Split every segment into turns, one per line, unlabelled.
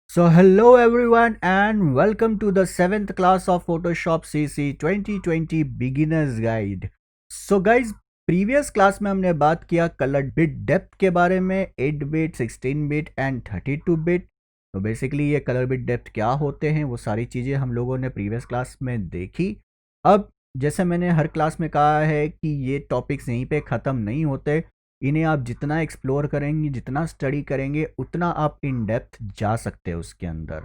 So hello everyone and welcome to the 7th class of Photoshop CC 2020 Beginners Guide. So guys, previous class में हमने बात किया colour bit depth के बारे में 8 बिट 16 बिट एंड 32 बिट। तो basically ये कलर बिट डेप्थ क्या होते हैं वो सारी चीज़ें हम लोगों ने प्रीवियस क्लास में देखी। अब जैसे मैंने हर क्लास में कहा है कि ये टॉपिक्स यहीं पे ख़त्म नहीं होते, इन्हें आप जितना एक्सप्लोर करेंगे जितना स्टडी करेंगे उतना आप इन डेप्थ जा सकते हैं उसके अंदर।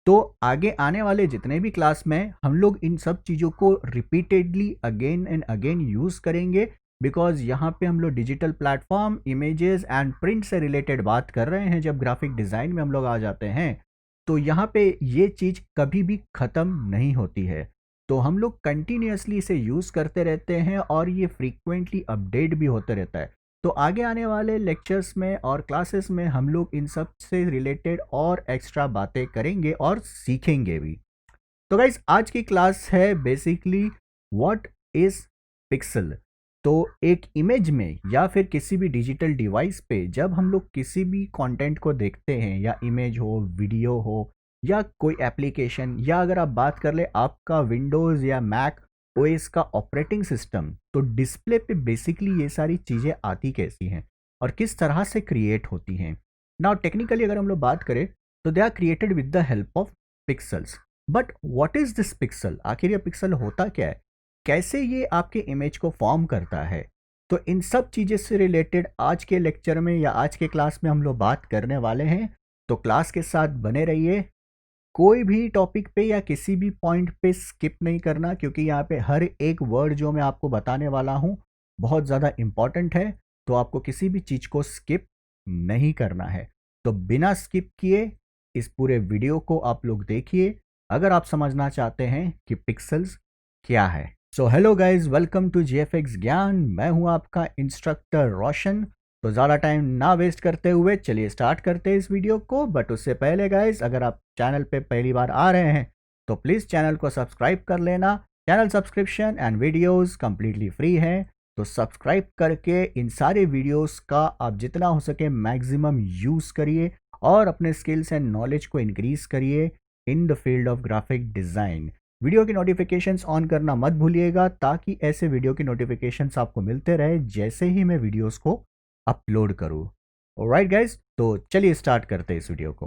तो आगे आने वाले जितने भी क्लास में हम लोग इन सब चीज़ों को repeatedly again and again use करेंगे, बिकॉज यहाँ पे हम लोग digital platform images and print से रिलेटेड बात कर रहे हैं। जब ग्राफिक डिज़ाइन में हम लोग आ जाते हैं तो यहाँ पे ये चीज़ कभी भी ख़त्म नहीं होती है। तो हम लोग कंटिन्यूसली इसे यूज़ करते रहते हैं और ये फ्रीक्वेंटली अपडेट भी होते रहता है। तो आगे आने वाले लेक्चर्स में और क्लासेस में हम लोग इन सब से रिलेटेड और एक्स्ट्रा बातें करेंगे और सीखेंगे भी। तो गाइज आज की क्लास है बेसिकली व्हाट इज पिक्सल। तो एक इमेज में या फिर किसी भी डिजिटल डिवाइस पे जब हम लोग किसी भी कंटेंट को देखते हैं, या इमेज हो, वीडियो हो, या कोई एप्लीकेशन, या अगर आप बात कर ले आपका विंडोज़ या मैक ओएस का ऑपरेटिंग सिस्टम, तो डिस्प्ले पे बेसिकली ये सारी चीज़ें आती कैसी हैं और किस तरह से क्रिएट होती हैं। नाउ टेक्निकली अगर हम लोग बात करें तो they are created with the help of pixels. But what is this pixel? आखिर ये पिक्सल होता क्या है, कैसे ये आपके इमेज को फॉर्म करता है? तो इन सब चीज़ें से रिलेटेड आज के लेक्चर में या आज के क्लास में हम लोग बात करने वाले हैं। तो क्लास के साथ बने रहिए, कोई भी टॉपिक पे या किसी भी पॉइंट पे स्किप नहीं करना, क्योंकि यहाँ पे हर एक वर्ड जो मैं आपको बताने वाला हूँ बहुत ज़्यादा इम्पॉर्टेंट है। तो आपको किसी भी चीज़ को स्किप नहीं करना है। तो बिना स्किप किए इस पूरे वीडियो को आप लोग देखिए अगर आप समझना चाहते हैं कि पिक्सल्स क्या है। So hello guys, welcome to GFX ज्ञान। मैं हूँ आपका इंस्ट्रक्टर रोशन। तो ज़्यादा टाइम ना वेस्ट करते हुए चलिए स्टार्ट करते हैं इस वीडियो को। बट उससे पहले गाइज, अगर आप चैनल पे पहली बार आ रहे हैं तो प्लीज़ चैनल को सब्सक्राइब कर लेना। Channel subscription and videos completely free हैं। तो सब्सक्राइब करके इन सारे वीडियोस का आप जितना हो सके मैक्सिमम यूज़ करिए और अपने स्किल्स एंड नॉलेज को इंक्रीज़ करिए in the field of graphic design. Video की नोटिफिकेशंस ऑन करना मत भूलिएगा, ताकि ऐसे वीडियो की नोटिफिकेशंस आपको मिलते रहे जैसे ही मैं वीडियोस को अपलोड करूँ। ऑलराइट गाइज, तो चलिए स्टार्ट करते हैं इस वीडियो को।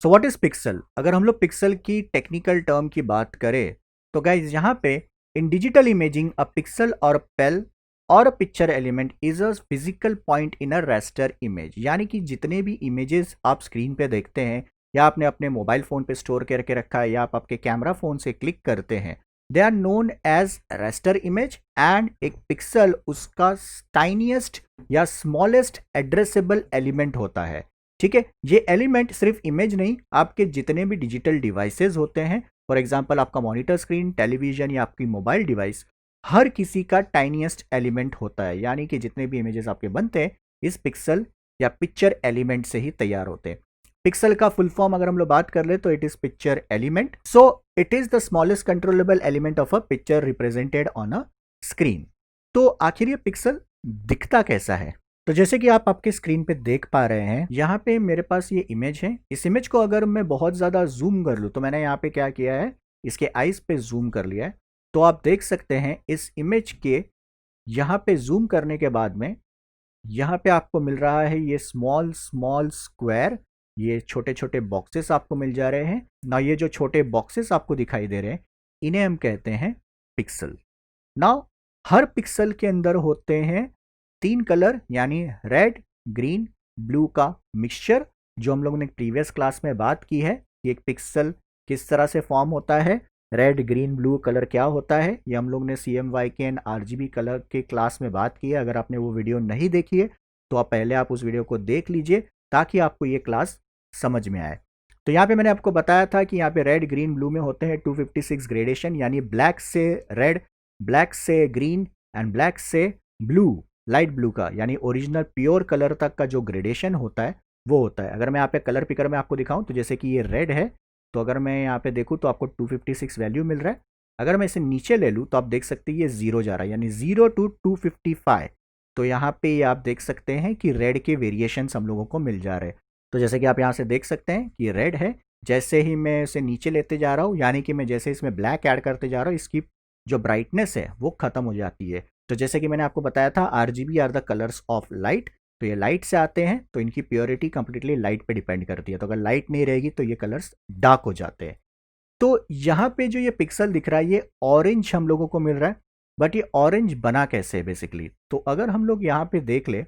So what is pixel? अगर हम लोग पिक्सल की टेक्निकल टर्म की बात करें तो गाइज यहाँ पे in digital imaging a pixel और पेल और a picture element is a physical point in a raster image. यानी कि जितने भी इमेजेस आप स्क्रीन पे देखते हैं, या आपने अपने मोबाइल फ़ोन पे स्टोर करके रखा है, या आप आपके कैमरा फ़ोन से क्लिक करते हैं, they are known as raster image. And एक पिक्सल उसका टाइनिएस्ट या स्मॉलेस्ट एड्रेसेबल एलिमेंट होता है। ठीक है, ये एलिमेंट सिर्फ इमेज नहीं, आपके जितने भी डिजिटल डिवाइसेस होते हैं, फॉर एग्जांपल आपका मॉनिटर स्क्रीन, टेलीविजन या आपकी मोबाइल डिवाइस, हर किसी का टाइनिएस्ट एलिमेंट होता है। यानी कि जितने भी इमेजेस आपके बनते हैं इस पिक्सल या पिक्चर एलिमेंट से ही तैयार होते हैं। पिक्सल का फुल फॉर्म अगर हम लोग बात कर ले तो it is picture element. So it is the smallest controllable element of a picture represented on a screen. तो आखिर ये पिक्सल दिखता कैसा है? तो जैसे कि आप आपके स्क्रीन पे देख पा रहे हैं, यहाँ पे मेरे पास ये इमेज है। इस इमेज को अगर मैं बहुत ज़्यादा जूम कर लूँ, तो मैंने यहाँ पे क्या किया है, इसके आइज पे जूम कर लिया है। तो आप देख सकते हैं इस इमेज के यहाँ पे जूम करने के बाद में यहाँ पे आपको मिल रहा है ये स्मॉल स्मॉल स्क्वायर, ये छोटे छोटे बॉक्सेस आपको मिल जा रहे हैं ना। ये जो छोटे बॉक्सेस आपको दिखाई दे रहे हैं इन्हें हम कहते हैं पिक्सल। नाउ हर पिक्सल के अंदर होते हैं 3 कलर, यानी रेड, ग्रीन, ब्लू का मिक्सचर, जो हम लोगों ने प्रीवियस क्लास में बात की है कि एक पिक्सल किस तरह से फॉर्म होता है, रेड ग्रीन ब्लू कलर क्या होता है। ये हम लोग ने CMYK एंड RGB कलर के क्लास में बात की है। अगर आपने वो वीडियो नहीं देखी है तो आप पहले आप उस वीडियो को देख लीजिए, ताकि आपको ये क्लास समझ में आए। तो यहाँ पे मैंने आपको बताया था कि यहाँ पे रेड ग्रीन ब्लू में होते हैं 256 ग्रेडेशन, यानी ब्लैक से रेड, ब्लैक से ग्रीन एंड ब्लैक से ब्लू, लाइट ब्लू का, यानी ओरिजिनल प्योर कलर तक का जो ग्रेडेशन होता है वो होता है। अगर मैं यहाँ पे कलर पिकर में आपको दिखाऊं तो जैसे कि ये रेड है, तो अगर मैं यहाँ पे देखूँ तो आपको 256 वैल्यू मिल रहा है। अगर मैं इसे नीचे ले लूँ तो आप देख सकते हैं ये 0 जा रहा है, यानी 0 to 255। तो यहाँ पे ये आप देख सकते हैं कि रेड के वेरिएशंस हम लोगों को मिल जा रहे हैं। तो जैसे कि आप यहाँ से देख सकते हैं कि रेड है, जैसे ही मैं इसे नीचे लेते जा रहा हूँ, यानी कि मैं जैसे इसमें ब्लैक ऐड करते जा रहा हूँ, इसकी जो ब्राइटनेस है वो खत्म हो जाती है। तो जैसे कि मैंने आपको बताया था, RGB are the colours of light. तो ये लाइट से आते हैं, तो इनकी प्योरिटी कंप्लीटली लाइट पे डिपेंड करती है। तो अगर लाइट नहीं रहेगी तो ये कलर्स डार्क हो जाते हैं। तो यहाँ पे जो ये पिक्सल दिख रहा है, ये ऑरेंज हम लोगों को मिल रहा है। बट ये ऑरेंज बना कैसे है बेसिकली? तो अगर हम लोग यहाँ पे देख ले,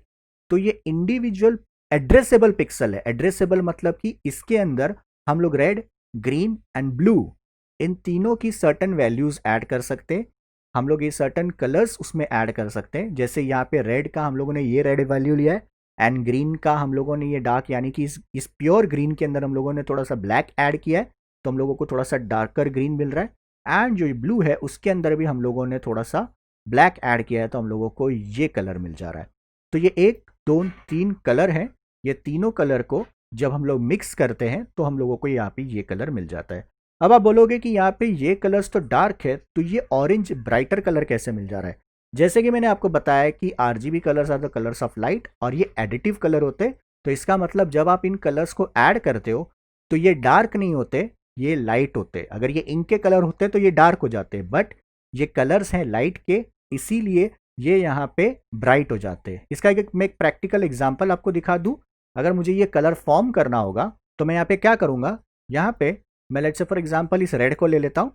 तो ये इंडिविजुअल एड्रेसेबल पिक्सल है। एड्रेसेबल मतलब कि इसके अंदर हम लोग रेड, ग्रीन एंड ब्लू, इन तीनों की सर्टन वैल्यूज ऐड कर सकते हैं। हम लोग ये सर्टन कलर्स उसमें ऐड कर सकते हैं। जैसे यहाँ पे रेड का हम लोगों ने ये रेड वैल्यू लिया है, एंड ग्रीन का हम लोगों ने ये डार्क, यानी कि इस प्योर ग्रीन के अंदर हम लोगों ने थोड़ा सा ब्लैक ऐड किया है, तो हम लोगों को थोड़ा सा डार्कर ग्रीन मिल रहा है। एंड जो ब्लू है उसके अंदर भी हम लोगों ने थोड़ा सा ब्लैक ऐड किया है, तो हम लोगों को ये कलर मिल जा रहा है। तो ये 1 2 3 कलर हैं। ये तीनों कलर को जब हम लोग मिक्स करते हैं तो हम लोगों को यहाँ पे ये कलर मिल जाता है। अब आप बोलोगे कि यहाँ पे ये कलर्स तो डार्क है, तो ये ऑरेंज ब्राइटर कलर कैसे मिल जा रहा है? जैसे कि मैंने आपको बताया कि RGB colours are the colours of light, और ये एडिटिव कलर होते हैं। तो इसका मतलब जब आप इन कलर्स को ऐड करते हो तो ये डार्क नहीं होते, ये लाइट होते। अगर ये इंक के कलर होते तो ये डार्क हो जाते, बट ये कलर्स हैं लाइट के, इसीलिए ये यहाँ पे ब्राइट हो जाते हैं। इसका मैं एक प्रैक्टिकल एग्जांपल आपको दिखा दूं। अगर मुझे ये कलर फॉर्म करना होगा तो मैं यहाँ पे क्या करूँगा, यहाँ पे मैं लेट्स से फॉर एग्जांपल इस रेड को ले लेता हूँ।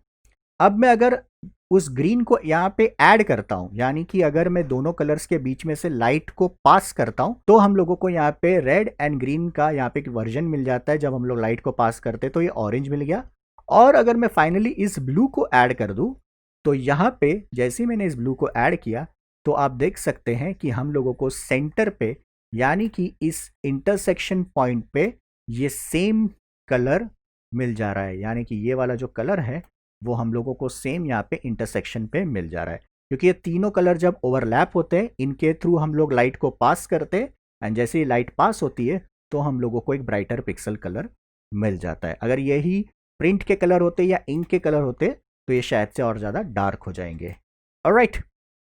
अब मैं अगर उस ग्रीन को यहाँ पे ऐड करता हूँ, यानी कि अगर मैं दोनों कलर्स के बीच में से लाइट को पास करता हूँ, तो हम लोगों को यहाँ पे रेड एंड ग्रीन का यहाँ पे एक वर्जन मिल जाता है। जब हम लोग लाइट को पास करते हैं तो ये ऑरेंज मिल गया। और अगर मैं फाइनली इस ब्लू को ऐड कर दूं, तो यहाँ पे जैसे ही मैंने इस ब्लू को ऐड किया, तो आप देख सकते हैं कि हम लोगों को सेंटर पे, यानी कि इस इंटरसेक्शन पॉइंट पे, ये सेम कलर मिल जा रहा है। यानी कि ये वाला जो कलर है वो हम लोगों को सेम यहाँ पे इंटरसेक्शन पे मिल जा रहा है, क्योंकि ये तीनों कलर जब ओवरलैप होते हैं, इनके थ्रू हम लोग लाइट को पास करते हैं, एंड जैसे ही लाइट पास होती है तो हम लोगों को एक ब्राइटर पिक्सल कलर मिल जाता है। अगर यही प्रिंट के कलर होते या इंक के कलर होते तो ये शायद से और ज़्यादा डार्क हो जाएंगे। ऑलराइट,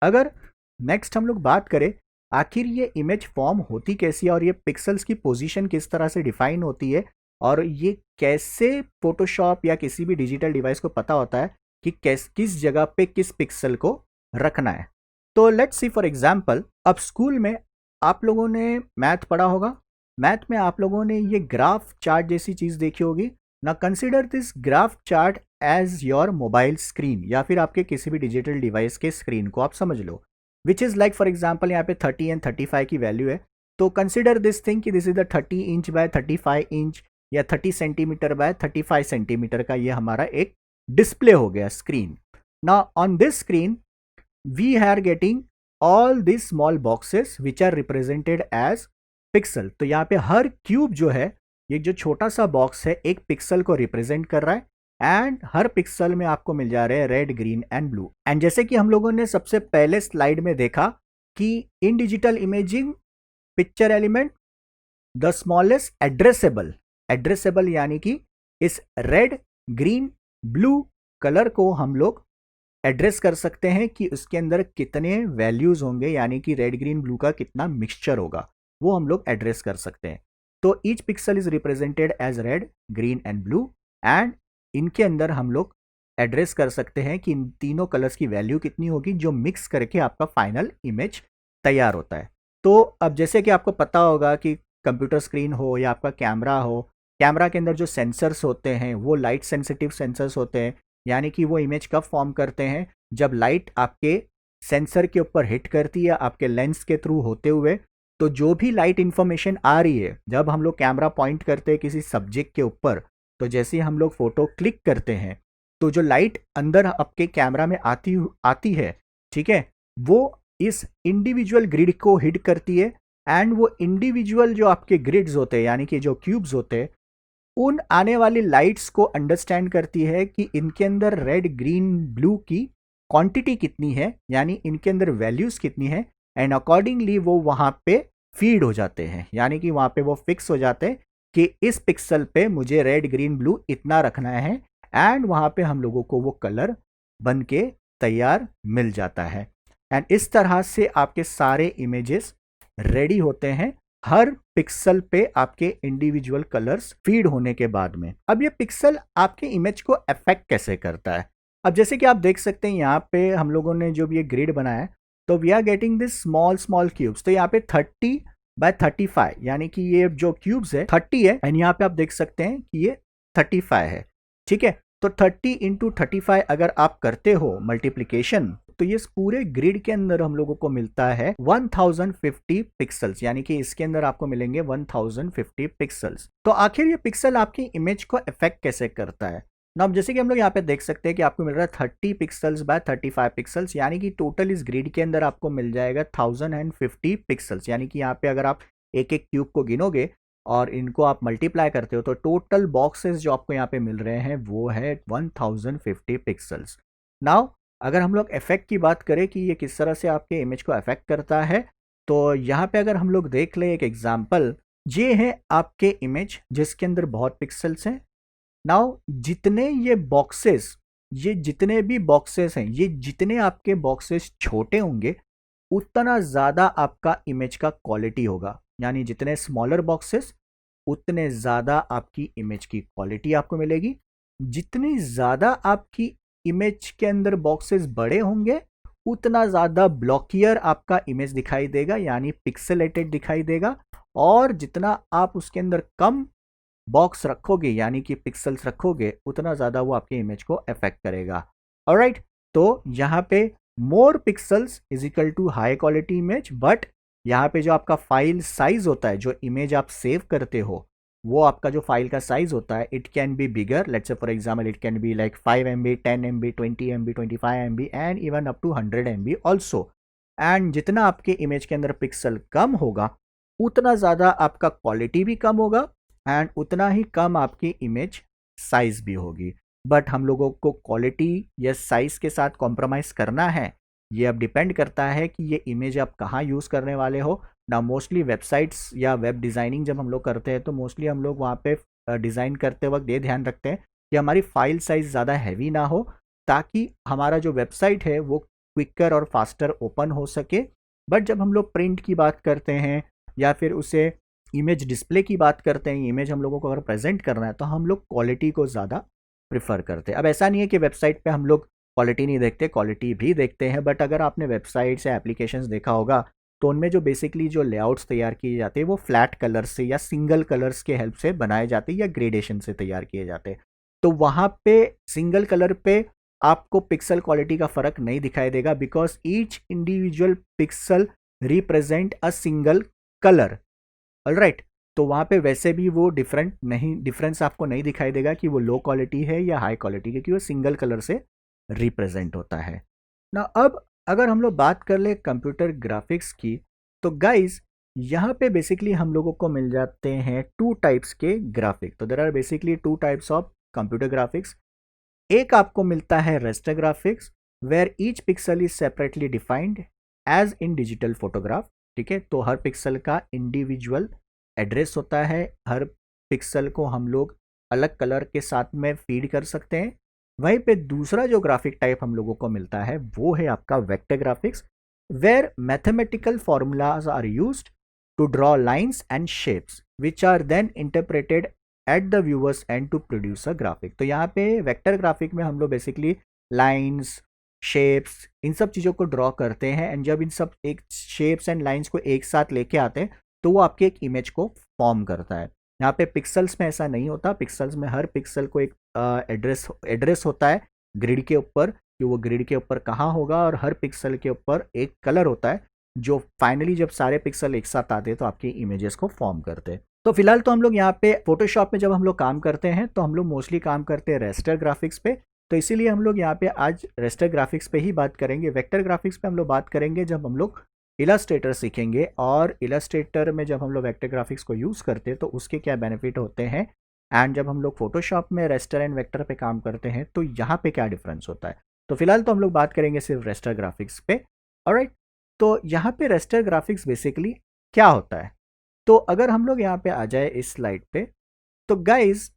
अगर नेक्स्ट हम लोग बात करें आखिर ये इमेज फॉर्म होती कैसी है, और ये पिक्सल्स की पोजीशन किस तरह से डिफाइन होती है, और ये कैसे फोटोशॉप या किसी भी डिजिटल डिवाइस को पता होता है कि किस जगह पे किस पिक्सल को रखना है। तो लेट्स सी फॉर एग्जांपल, अब स्कूल में आप लोगों ने मैथ पढ़ा होगा। मैथ में आप लोगों ने ये ग्राफ चार्ट जैसी चीज़ देखी होगी ना। Consider this graph chart as your mobile screen, या फिर आपके किसी भी डिजिटल डिवाइस के स्क्रीन को आप समझ लो, which is like for example यहाँ पे 30 एंड 35 की वैल्यू है। तो कंसिडर दिस थिंग कि this is the 30 inch by 35 inch या 30 सेंटीमीटर बाय 35 सेंटीमीटर का ये हमारा एक डिस्प्ले हो गया screen. Now on this screen we are getting all this small boxes which are represented as pixel. तो यहाँ पे हर क्यूब जो है, ये जो छोटा सा बॉक्स है, एक पिक्सल को रिप्रेजेंट कर रहा है, एंड हर पिक्सल में आपको मिल जा रहे हैं red, green and blue. And जैसे कि हम लोगों ने सबसे पहले स्लाइड में देखा कि इन digital imaging picture element the smallest addressable यानी कि इस रेड, ग्रीन, ब्लू कलर को हम लोग एड्रेस कर सकते हैं कि उसके अंदर कितने वैल्यूज होंगे, यानी कि रेड, ग्रीन, ब्लू का कितना मिक्सचर होगा, वो हम लोग एड्रेस कर सकते हैं। तो each pixel is represented as red, green and blue, and इनके अंदर हम लोग एड्रेस कर सकते हैं कि इन तीनों कलर्स की वैल्यू कितनी होगी, जो मिक्स करके आपका फाइनल इमेज तैयार होता है। तो अब जैसे कि आपको पता होगा कि कंप्यूटर स्क्रीन हो या आपका कैमरा हो, कैमरा के अंदर जो सेंसर्स होते हैं वो लाइट सेंसिटिव सेंसर्स होते हैं, यानी कि वो इमेज कब फॉर्म करते हैं, जब लाइट आपके सेंसर के ऊपर हिट करती है आपके लेंस के थ्रू होते हुए। तो जो भी लाइट इंफॉर्मेशन आ रही है, जब हम लोग कैमरा पॉइंट करते हैं किसी सब्जेक्ट के ऊपर, तो जैसे ही हम लोग फोटो क्लिक करते हैं, तो जो लाइट अंदर आपके कैमरा में आती है, ठीक है, वो इस इंडिविजुअल ग्रिड को हिट करती है, एंड वो इंडिविजुअल जो आपके ग्रिड्स होते हैं, यानी कि जो क्यूब्स होते हैं, उन आने वाली लाइट्स को अंडरस्टैंड करती है कि इनके अंदर रेड, ग्रीन, ब्लू की क्वांटिटी कितनी है, यानी इनके अंदर वैल्यूज कितनी है, एंड अकॉर्डिंगली वो वहाँ पे फीड हो जाते हैं, यानी कि वहाँ पे वो फिक्स हो जाते हैं कि इस पिक्सल पे मुझे रेड, ग्रीन, ब्लू इतना रखना है, एंड वहाँ पे हम लोगों को वो कलर बन के तैयार मिल जाता है। एंड इस तरह से आपके सारे इमेजेस रेडी होते हैं हर पिक्सल पे आपके इंडिविजुअल कलर्स फीड होने के बाद में। अब ये पिक्सल आपके इमेज को अफेक्ट कैसे करता है? अब जैसे कि आप देख सकते हैं यहाँ पे हम लोगों ने जो भी ये ग्रिड बनाया है, तो we are getting this small small cubes. तो यहाँ पे 30x35 यानी कि ये जो क्यूब्स है 30 है, एंड यहाँ पे आप देख सकते हैं कि ये 35 है। ठीक है, तो 30 × 35 अगर आप करते हो मल्टीप्लीकेशन, तो ये पूरे ग्रिड के अंदर हम लोगों को मिलता है 1050 पिक्सल्स, यानी कि इसके अंदर आपको मिलेंगे 1050 पिक्सल्स। तो आखिर ये पिक्सल आपकी इमेज को इफेक्ट कैसे करता है ना? अब जैसे कि हम लोग यहाँ पे देख सकते हैं कि आपको मिल रहा है 30 पिक्सल्स बाय 35 पिक्सल्स, यानी कि टोटल इस ग्रिड के अंदर आपको मिल जाएगा 1050 पिक्सल्स। यानी कि यहाँ पे अगर आप एक एक क्यूब को गिनोगे और इनको आप मल्टीप्लाई करते हो, तो टोटल बॉक्सेस जो आपको यहाँ पे मिल रहे हैं वो है 1050 पिक्सल्स। नाउ अगर हम लोग इफेक्ट की बात करें कि ये किस तरह से आपके इमेज को अफेक्ट करता है, तो यहाँ पे अगर हम लोग देख लें एक एग्जांपल, ये है आपके इमेज जिसके अंदर बहुत पिक्सल्स हैं। नाउ जितने ये बॉक्सेस, ये जितने भी बॉक्सेस हैं, ये जितने आपके बॉक्सेस छोटे होंगे उतना ज़्यादा आपका इमेज का क्वालिटी होगा। यानी जितने स्मॉलर बॉक्सेस उतने ज़्यादा आपकी इमेज की क्वालिटी आपको मिलेगी। जितनी ज़्यादा आपकी इमेज के अंदर बॉक्सेस बड़े होंगे उतना ज़्यादा ब्लॉकियर आपका इमेज दिखाई देगा, यानी पिक्सेलेटेड दिखाई देगा। और जितना आप उसके अंदर कम बॉक्स रखोगे यानी कि पिक्सल्स रखोगे, उतना ज़्यादा वो आपके इमेज को अफेक्ट करेगा। ऑलराइट, तो यहाँ पे more pixels is equal to high quality image, but यहाँ पे जो आपका फाइल साइज होता है, जो इमेज आप सेव करते हो, वो आपका जो फाइल का साइज होता है, it can be bigger. Let's say for example it can be like 5 MB, 10 MB, 20 MB, 25 MB and even up to 100 MB also. And जितना आपके इमेज के अंदर पिक्सल कम होगा उतना ज़्यादा आपका क्वालिटी भी कम होगा एंड उतना ही कम आपकी इमेज साइज भी होगी। बट हम लोगों को क्वालिटी या साइज के साथ कॉम्प्रोमाइज़ करना है, ये अब डिपेंड करता है कि ये इमेज आप कहाँ यूज़ करने वाले हो ना। मोस्टली वेबसाइट्स या वेब डिज़ाइनिंग जब हम लोग करते हैं, तो मोस्टली हम लोग वहाँ पे डिज़ाइन करते वक्त ये ध्यान रखते हैं कि हमारी फाइल साइज़ ज़्यादा हैवी ना हो, ताकि हमारा जो वेबसाइट है वो क्विकर और फास्टर ओपन हो सके। बट जब हम लोग प्रिंट की बात करते हैं या फिर उसे इमेज डिस्प्ले की बात करते हैं, इमेज हम लोगों को अगर प्रेजेंट करना है, तो हम लोग क्वालिटी को ज़्यादा प्रिफर करते हैं। अब ऐसा नहीं है कि वेबसाइट पे हम लोग क्वालिटी नहीं देखते, क्वालिटी भी देखते हैं। बट अगर आपने वेबसाइट्स या एप्लीकेशंस देखा होगा, तो उनमें जो बेसिकली जो लेआउट्स तैयार किए जाते हैं वो फ्लैट कलर्स से या सिंगल कलर्स के हेल्प से बनाए जाते हैं या ग्रेडेशन से तैयार किए जाते हैं। तो वहाँ पे सिंगल कलर पे आपको पिक्सल क्वालिटी का फ़र्क नहीं दिखाई देगा, because each individual pixel represent a single colour. Alright, तो वहाँ पे वैसे भी वो डिफरेंस आपको नहीं दिखाई देगा कि वो लो क्वालिटी है या हाई क्वालिटी, क्योंकि वो सिंगल कलर से रिप्रेजेंट होता है ना। अब अगर हम लोग बात कर ले कंप्यूटर ग्राफिक्स की, तो गाइज यहाँ पे बेसिकली हम लोगों को मिल जाते हैं टू टाइप्स के ग्राफिक। तो there are basically two types of computer graphics. एक आपको मिलता है raster graphics, where each pixel is separately defined as in digital photograph. ठीक है, तो हर पिक्सल का इंडिविजुअल एड्रेस होता है, हर पिक्सल को हम लोग अलग कलर के साथ में फीड कर सकते हैं। वहीं पे दूसरा जो ग्राफिक टाइप हम लोगों को मिलता है वो है आपका vector graphics, where mathematical formulas are used to draw lines and shapes which are then interpreted at the viewers and to produce a graphic. तो यहाँ पे वेक्टर ग्राफिक में हम लोग बेसिकली लाइंस, शेप्स, इन सब चीज़ों को ड्रॉ करते हैं, एंड जब इन सब एक शेप्स एंड लाइंस को एक साथ लेके आते हैं तो वो आपके एक इमेज को फॉर्म करता है। यहाँ पे पिक्सल्स में ऐसा नहीं होता। पिक्सल्स में हर पिक्सल को एक एड्रेस होता है ग्रिड के ऊपर, कि वो ग्रिड के ऊपर कहाँ होगा, और हर पिक्सल के ऊपर एक कलर होता है जो फाइनली जब सारे पिक्सल एक साथ आते हैं तो आपकी इमेजेस को फॉर्म करते हैं। तो फिलहाल तो हम लोग यहाँ पे फोटोशॉप में जब हम लोग काम करते हैं तो हम लोग मोस्टली काम करते हैं रेस्टर ग्राफिक्स पे, तो इसीलिए हम लोग यहाँ पे आज रेस्टर ग्राफिक्स पे ही बात करेंगे। वेक्टर ग्राफिक्स पे हम लोग बात करेंगे जब हम लोग इलास्ट्रेटर सीखेंगे, और इलास्ट्रेटर में जब हम लोग वेक्टर ग्राफिक्स को यूज़ करते हैं तो उसके क्या बेनिफिट होते हैं, एंड जब हम लोग फोटोशॉप में रेस्टर एंड वेक्टर पे काम करते हैं तो यहाँ पे क्या डिफरेंस होता है। तो फिलहाल तो हम लोग बात करेंगे सिर्फ रेस्टर ग्राफिक्स पे। ऑलराइट, तो यहाँ पे रेस्टर ग्राफिक्स बेसिकली क्या होता है, तो अगर हम लोग यहाँ पे आ जाए इस स्लाइड पे, तो guys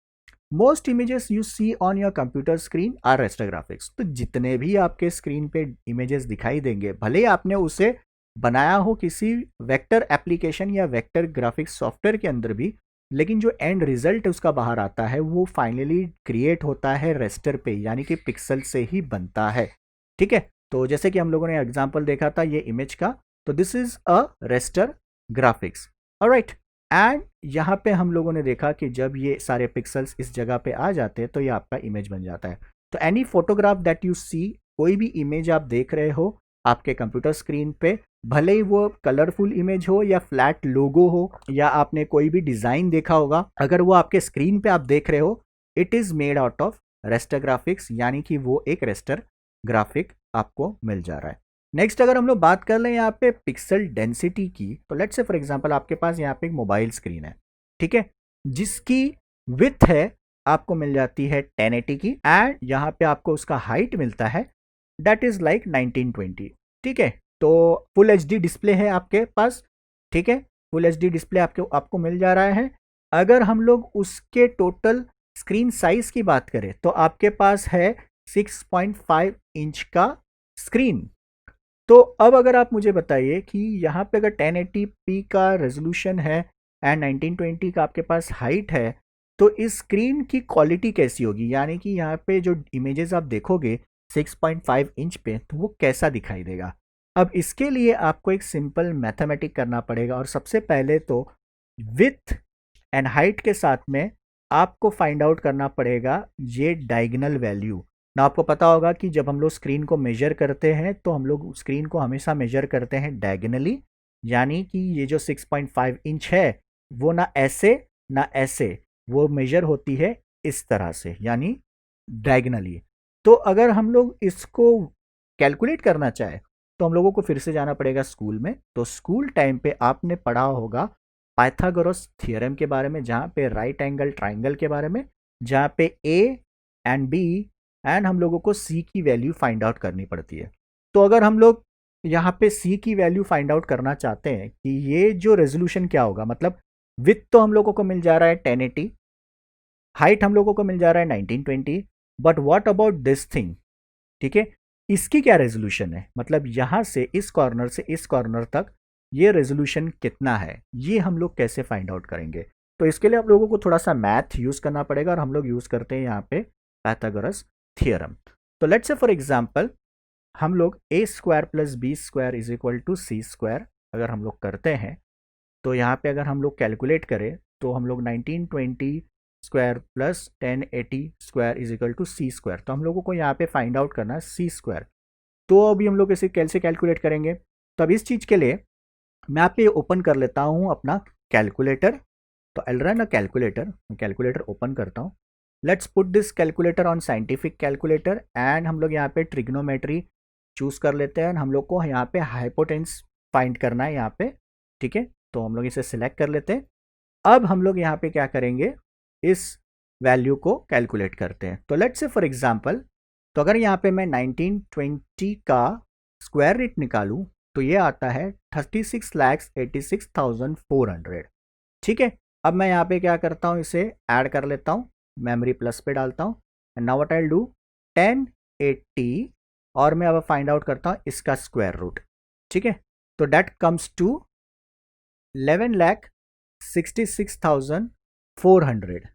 most images you see on your computer screen are raster graphics. तो जितने भी आपके स्क्रीन पे इमेजेस दिखाई देंगे, भले ही आपने उसे बनाया हो किसी वेक्टर एप्लीकेशन या वेक्टर ग्राफिक्स सॉफ्टवेयर के अंदर भी, लेकिन जो एंड रिजल्ट उसका बाहर आता है वो फाइनली क्रिएट होता है रेस्टर पे, यानी कि पिक्सल से ही बनता है। ठीक है, तो जैसे कि हम लोगों ने एग्जांपल देखा था ये इमेज का, तो this is a raster graphics. Alright, and यहाँ पे हम लोगों ने देखा कि जब ये सारे पिक्सल्स इस जगह पे आ जाते हैं तो ये आपका इमेज बन जाता है। तो any photograph that you see, कोई भी इमेज आप देख रहे हो आपके कंप्यूटर स्क्रीन पे, भले ही वो कलरफुल इमेज हो या फ्लैट लोगो हो या आपने कोई भी डिजाइन देखा होगा, अगर वो आपके स्क्रीन पे आप देख रहे हो, it is made out of raster graphics, यानी कि वो एक रेस्टर ग्राफिक आपको मिल जा रहा है। नेक्स्ट अगर हम लोग बात कर लें यहाँ पे पिक्सल डेंसिटी की, तो लेट्स से फॉर एग्जांपल आपके पास यहाँ पे एक मोबाइल स्क्रीन है, ठीक है, जिसकी विड्थ है आपको मिल जाती है 1080 की, एंड यहाँ पे आपको उसका हाइट मिलता है दैट इज लाइक 1920। ठीक है, तो फुल एचडी डिस्प्ले है आपके पास, ठीक है, फुल एचडी डिस्प्ले आपको मिल जा रहा है। अगर हम लोग उसके टोटल स्क्रीन साइज की बात करें तो आपके पास है 6.5 इंच का स्क्रीन। तो अब अगर आप मुझे बताइए कि यहाँ पे अगर 1080p का रेजोल्यूशन है एंड 1920 का आपके पास हाइट है, तो इस स्क्रीन की क्वालिटी कैसी होगी, यानी कि यहाँ पे जो इमेजेस आप देखोगे 6.5 इंच पे, तो वो कैसा दिखाई देगा। अब इसके लिए आपको एक सिंपल मैथमेटिक करना पड़ेगा, और सबसे पहले तो विथ एंड हाइट के साथ में आपको फाइंड आउट करना पड़ेगा ये डायगोनल वैल्यू ना। आपको पता होगा कि जब हम लोग स्क्रीन को मेजर करते हैं तो हम लोग स्क्रीन को हमेशा मेजर करते हैं डायगोनली, यानी कि ये जो 6.5 इंच है वो ना ऐसे ना ऐसे, वो मेजर होती है इस तरह से, यानी डायगोनली। तो अगर हम लोग इसको कैलकुलेट करना चाहे तो हम लोगों को फिर से जाना पड़ेगा स्कूल में। तो स्कूल टाइम पे आपने पढ़ा होगा पाइथागोरस थ्योरम के बारे में, जहाँ पे राइट एंगल ट्राइंगल के बारे में, जहाँ पे ए एंड बी एंड हम लोगों को सी की वैल्यू फाइंड आउट करनी पड़ती है। तो अगर हम लोग यहाँ पे सी की वैल्यू फाइंड आउट करना चाहते हैं कि ये जो रेजोल्यूशन क्या होगा, मतलब विथ तो हम लोगों को मिल जा रहा है 1080, हाइट हम लोगों को मिल जा रहा है 1920, but what about this thing, ठीक है, इसकी क्या रेजोल्यूशन है, मतलब यहां से इस कॉर्नर तक ये रेजोल्यूशन कितना है, ये हम लोग कैसे फाइंड आउट करेंगे। तो इसके लिए हम लोगों को थोड़ा सा मैथ यूज करना पड़ेगा, और हम लोग यूज करते हैं यहाँ पे पाइथागोरस थ्योरम। तो लेट्स से फॉर एग्जांपल हम लोग A square plus B square is equal to C square अगर हम लोग करते हैं, तो यहाँ पे अगर हम लोग कैलकुलेट करें तो हम लोग 1920 square plus 1080 square is equal to C square, तो हम लोगों को यहाँ पे फाइंड आउट करना है सी स्क्वायर। तो अभी हम लोग इसे कैसे कैलकुलेट करेंगे, तो अब इस चीज़ के लिए मैं आप पे ओपन कर लेता हूँ अपना कैलकुलेटर। तो आई रन अ कैलकुलेटर, मैं कैलकुलेटर ओपन करता हूँ। Let's put this calculator on scientific calculator, and हम लोग यहाँ पे ट्रिग्नोमेट्री चूज कर लेते हैं। हम लोग को यहाँ पे हाइपोटेन्स फाइंड करना है यहाँ पे, ठीक है, तो हम लोग इसे सिलेक्ट कर लेते हैं। अब हम लोग यहाँ पे क्या करेंगे, इस वैल्यू को कैलकुलेट करते हैं। तो लेट्स से फॉर एग्जांपल, तो अगर यहाँ पे मैं 1920 का स्क्वायर रूट निकालूं तो ये आता है 36,86,400। ठीक है, अब मैं यहाँ पे क्या करता हूँ, इसे ऐड कर लेता हूँ, मेमोरी प्लस पे डालता हूँ, and now what I will do 1080, और मैं अब फाइंड आउट करता हूँ इसका स्क्वायर रूट। ठीक है, तो दैट कम्स टू 11,66,400।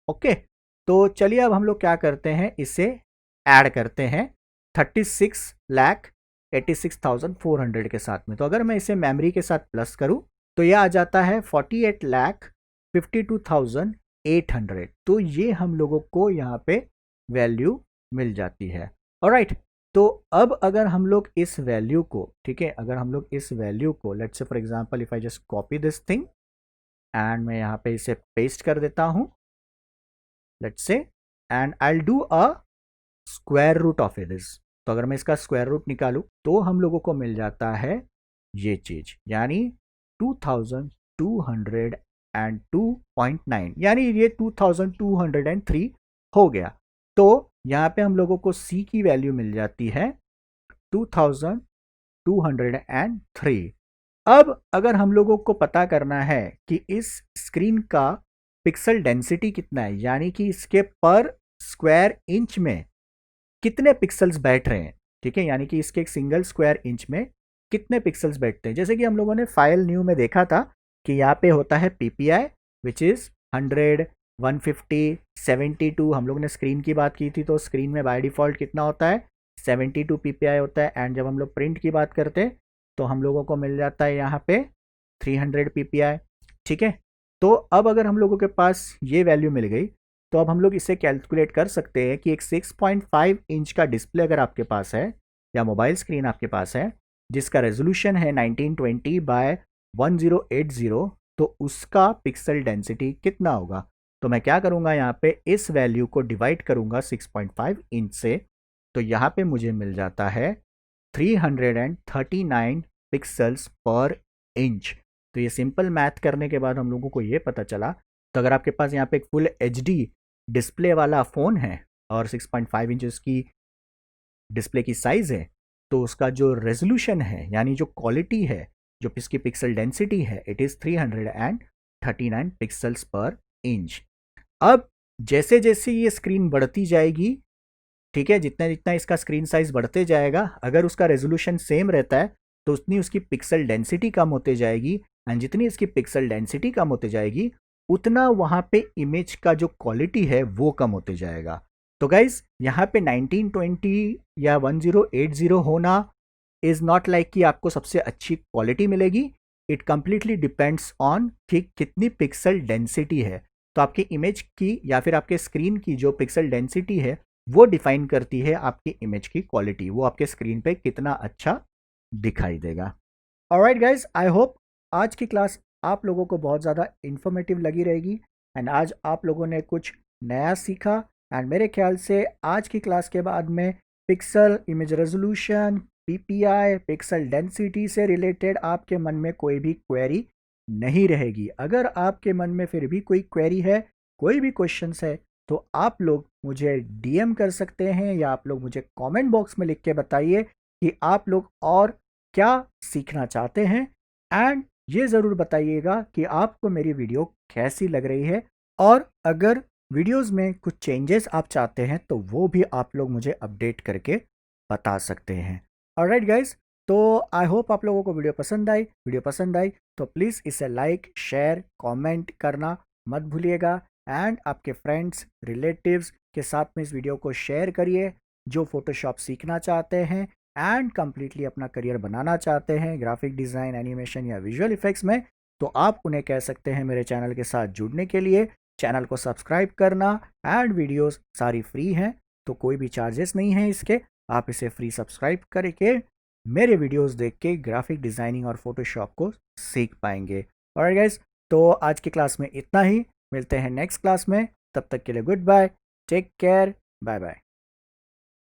ओके, तो चलिए अब हम लोग क्या करते हैं, इसे ऐड करते हैं 36,86,400 के साथ में। तो अगर मैं इसे मेमोरी के साथ प्लस करूं तो यह आ जाता है 48,52,800। तो ये हम लोगों को यहाँ पे वैल्यू मिल जाती है। ऑलराइट, तो अब अगर हम लोग इस वैल्यू को, ठीक है, अगर हम लोग इस वैल्यू को let's say for example if I just copy this thing and मैं यहाँ पे इसे पेस्ट कर देता हूँ, let's say, and I will do a square root of this. तो अगर मैं इसका स्क्वायर रूट निकालूं तो हम लोगों को मिल जाता है ये चीज, यानी 2202.9, यानी ये 2203 हो गया। तो यहाँ पे हम लोगों को C की वैल्यू मिल जाती है 2203। अब अगर हम लोगों को पता करना है कि इस स्क्रीन का पिक्सल डेंसिटी कितना है, यानी कि इसके पर स्क्वायर इंच में कितने पिक्सल्स बैठ रहे हैं। ठीक है, यानी कि इसके एक सिंगल स्क्वायर इंच में कितने पिक्सल्स बैठते हैं। जैसे कि हम लोगों ने फाइल न्यू में देखा था कि यहाँ पे होता है पीपीआई विच इज़ 100, 150, 72। हम लोग ने स्क्रीन की बात की थी तो स्क्रीन में बाय डिफ़ॉल्ट कितना होता है, 72 पीपीआई होता है। एंड जब हम लोग प्रिंट की बात करते हैं तो हम लोगों को मिल जाता है यहाँ पे 300 पीपीआई। ठीक है, तो अब अगर हम लोगों के पास ये वैल्यू मिल गई तो अब हम लोग इसे कैलकुलेट कर सकते हैं कि एक 6.5 इंच का डिस्प्ले अगर आपके पास है या मोबाइल स्क्रीन आपके पास है जिसका रेजोल्यूशन है 1920 बाय 1080, तो उसका पिक्सल डेंसिटी कितना होगा। तो मैं क्या करूँगा, यहाँ पे इस वैल्यू को डिवाइड करूँगा 6.5 इंच से, तो यहाँ पे मुझे मिल जाता है 339 पिक्सल्स पर इंच। तो ये सिंपल मैथ करने के बाद हम लोगों को ये पता चला, तो अगर आपके पास यहाँ पे एक फुल एचडी डिस्प्ले वाला फ़ोन है और 6.5 इंचेस की डिस्प्ले की साइज़ है, तो उसका जो रेजोल्यूशन है यानी जो क्वालिटी है, जो इसकी पिक्सल डेंसिटी है, इट इज़ 339 पिक्सल्स पर इंच। अब जैसे जैसे ये स्क्रीन बढ़ती जाएगी, ठीक है, जितना जितना इसका स्क्रीन साइज बढ़ते जाएगा, अगर उसका रेजोल्यूशन सेम रहता है तो उतनी उसकी पिक्सल डेंसिटी कम होते जाएगी। एंड जितनी इसकी पिक्सल डेंसिटी कम होते जाएगी उतना वहाँ पे इमेज का जो क्वालिटी है वो कम होते जाएगा। तो गाइज यहाँ पे 1920 या 1080 होना इज़ नॉट लाइक कि आपको सबसे अच्छी क्वालिटी मिलेगी। इट कम्प्लीटली डिपेंड्स ऑन कि कितनी पिक्सल डेंसिटी है। तो आपकी इमेज की या फिर आपके स्क्रीन की जो पिक्सल डेंसिटी है वो डिफाइन करती है आपकी इमेज की क्वालिटी, वो आपके स्क्रीन पे कितना अच्छा दिखाई देगा। ऑलराइट गाइज, आई होप आज की क्लास आप लोगों को बहुत ज़्यादा इन्फॉर्मेटिव लगी रहेगी एंड आज आप लोगों ने कुछ नया सीखा। एंड मेरे ख्याल से आज की क्लास के बाद में pixel, image resolution, PPI, pixel density से रिलेटेड आपके मन में कोई भी क्वेरी नहीं रहेगी। अगर आपके मन में फिर भी कोई क्वेरी है, कोई भी क्वेश्चंस है, तो आप लोग मुझे डीएम कर सकते हैं या आप लोग मुझे कमेंट बॉक्स में लिख के बताइए कि आप लोग और क्या सीखना चाहते हैं। एंड ये ज़रूर बताइएगा कि आपको मेरी वीडियो कैसी लग रही है, और अगर वीडियोस में कुछ चेंजेस आप चाहते हैं तो वो भी आप लोग मुझे अपडेट करके बता सकते हैं। ऑलराइट गाइज, तो आई होप आप लोगों को वीडियो पसंद आई तो प्लीज़ इसे लाइक, शेयर, कमेंट करना मत भूलिएगा। एंड आपके फ्रेंड्स, रिलेटिव्स के साथ में इस वीडियो को शेयर करिए जो फोटोशॉप सीखना चाहते हैं एंड कम्प्लीटली अपना करियर बनाना चाहते हैं ग्राफिक डिज़ाइन, एनिमेशन या विजुअल इफेक्ट्स में। तो आप उन्हें कह सकते हैं मेरे चैनल के साथ जुड़ने के लिए, चैनल को सब्सक्राइब करना। एंड वीडियोस सारी फ्री हैं, तो कोई भी चार्जेस नहीं है इसके। आप इसे फ्री सब्सक्राइब करके मेरे वीडियोस देख के ग्राफिक डिज़ाइनिंग और फोटोशॉप को सीख पाएंगे। ऑलराइट गाइस, तो आज की क्लास में इतना ही। मिलते हैं नेक्स्ट क्लास में, तब तक के लिए good bye, take care, bye bye.